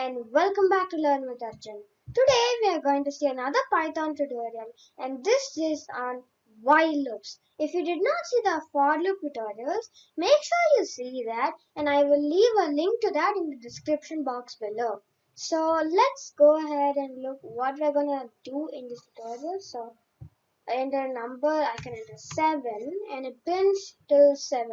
and welcome back to Learn with Arjun. Today we are going to see another Python tutorial and this is on while loops. If you did not see the for loop tutorials, make sure you see that and I will leave a link to that in the description box below. So let's go ahead and look what we're going to do in this tutorial. So I enter a number, I can enter 7 and it prints till 7.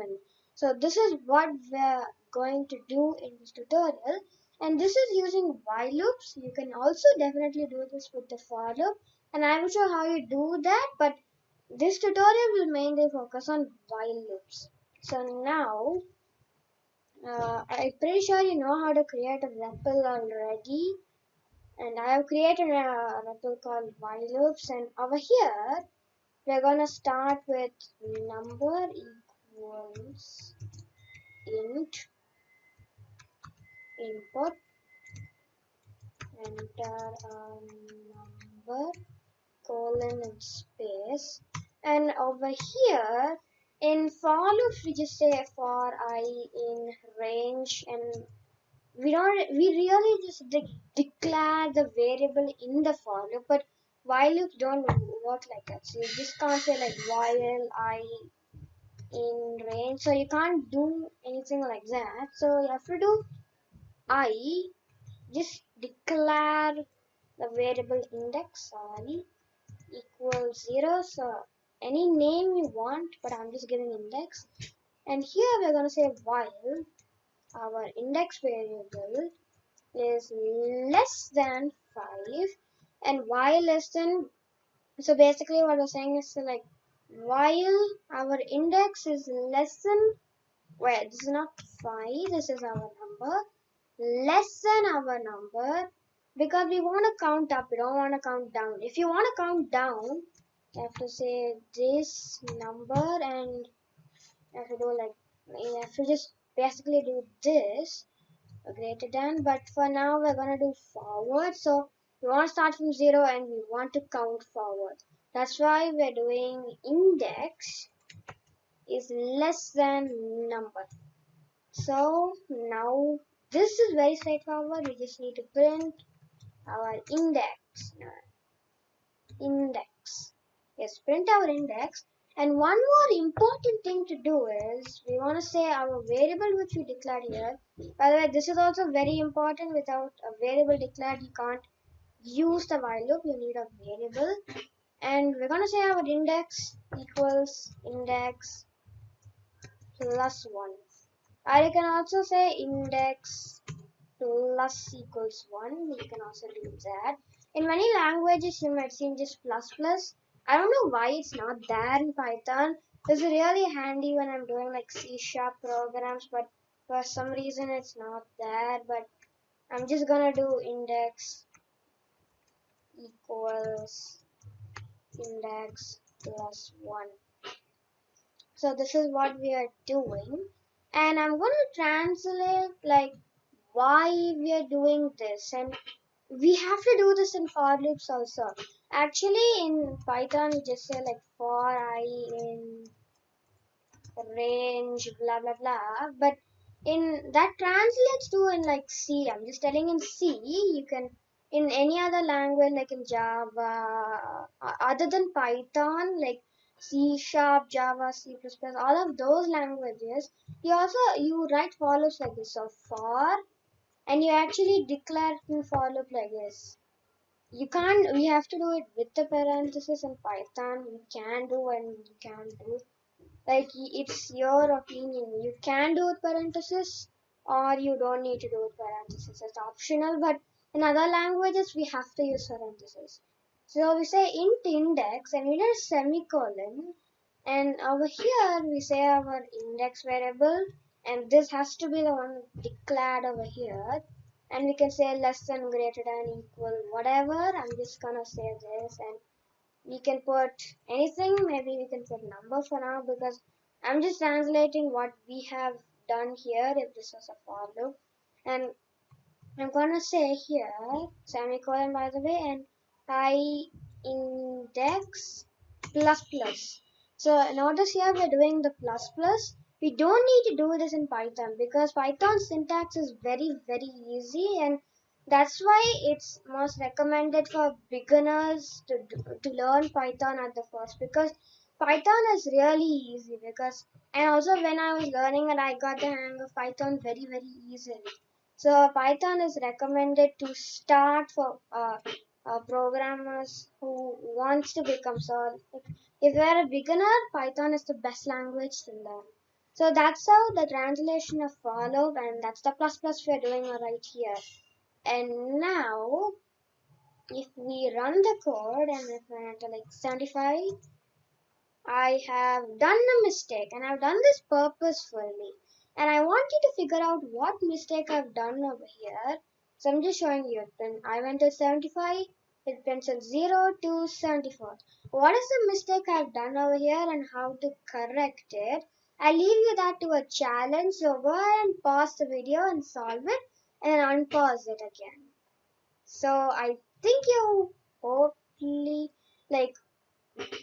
So this is what we're going to do in this tutorial, and this is using while loops. You can also definitely do this with the for loop, and I will show how you do that, but this tutorial will mainly focus on while loops. So now I'm pretty sure you know how to create a REPL already, and I have created a REPL called while loops, and over here we're gonna start with number equals int input, enter a number, colon and space, and over here in for loops we just say for I in range, and we really just declare the variable in the for loop, but while loops don't work like that. So you just can't say like while I in range, so you can't do anything like that. So you have to do I, just declare the variable index I equals 0. So any name you want, but I'm just giving index, and here we're going to say while our index variable is less than 5, and while less than, so basically what we're saying is like while our index is less than, well, this is not 5, this is our number, less than our number, because we want to count up, we don't want to count down. If you want to count down, you have to say this number, and you have to do like, you have to just basically do this, greater than, but for now we're going to do forward. So we want to start from 0 and we want to count forward. That's why we're doing index is less than number. So now this is very straightforward. We just need to print our index. Yes, print our index. And one more important thing to do is we want to say our variable which we declared here. By the way, this is also very important. Without a variable declared, you can't use the while loop. You need a variable. And we're going to say our index equals index plus 1. Or you can also say index plus equals 1. You can also do that. In many languages you might see just plus plus. I don't know why it's not there in Python. It's really handy when I'm doing like C# programs, but for some reason it's not there. But I'm just gonna do index equals index plus 1. So this is what we are doing, and I'm gonna translate like why we are doing this, and we have to do this in for loops also. Actually in Python we just say like for I in range blah blah blah, but in that translates to in like C. I'm just telling in C, you can in any other language like in Java, other than Python, like C sharp, Java, C++, all of those languages, you write for loops like this. So for, and you actually declare in for loop like this. We have to do it with the parenthesis. In Python you can do and you can't do, like it's your opinion. You can do with parenthesis or you don't need to do with parenthesis. It's optional, but in other languages we have to use parenthesis. So we say int index and we need a semicolon, and over here we say our index variable, and this has to be the one declared over here, and we can say less than, greater than, equal, whatever. I'm just gonna say this, and we can put anything. Maybe we can put number for now because I'm just translating what we have done here if this was a for loop. And I'm gonna say here semicolon, by the way, and I index plus plus. So notice here we're doing the plus plus. We don't need to do this in Python because Python syntax is very easy, and That's why it's most recommended for beginners to learn Python at the first, because Python is really easy. Because and also when I was learning it, I got the hang of Python very easily. So Python is recommended to start for programmers who wants to become. So if you are a beginner, Python is the best language to learn. So that's how the translation of followed, and that's the plus plus we are doing right here. And now, if we run the code and if I enter like 75, I have done a mistake and I've done this purposefully. And I want you to figure out what mistake I've done over here. So I'm just showing you. Then I went to 75, it went from 0 to 74. What is the mistake I've done over here and how to correct it? I leave you that to a challenge. So go ahead and pause the video and solve it and then unpause it again. So I think you hopefully like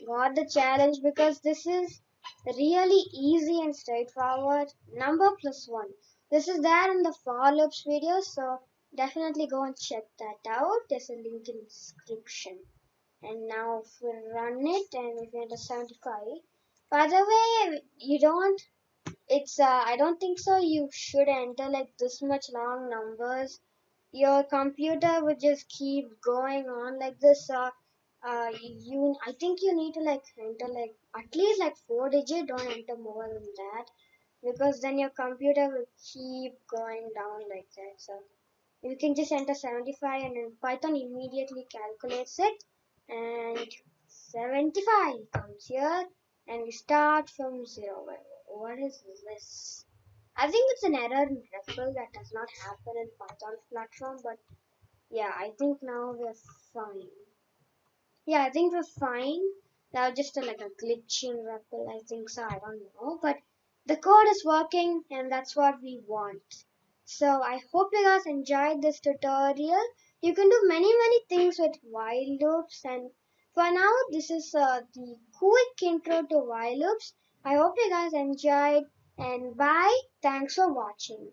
got the challenge, because this is really easy and straightforward. Number plus one. This is there in the for loops video, so definitely go and check that out. There's a link in the description. And now if we run it and if we enter 75. By the way, you don't I don't think so you should enter like this much long numbers. Your computer would just keep going on like this. I think you need to like enter like at least like 4 digit. Don't enter more than that, because then your computer will keep going down like that. So you can just enter 75 and then Python immediately calculates it, and 75 comes here and we start from 0. What is this? I think it's an error in REPL that does not happen in Python platform, but yeah, I think now we're fine. Yeah, I think we're fine. That was just like a glitch in REPL, I think so, I don't know. But the code is working and that's what we want. So I hope you guys enjoyed this tutorial. You can do many things with while loops, and for now this is the quick intro to while loops. I hope you guys enjoyed, and bye. Thanks for watching.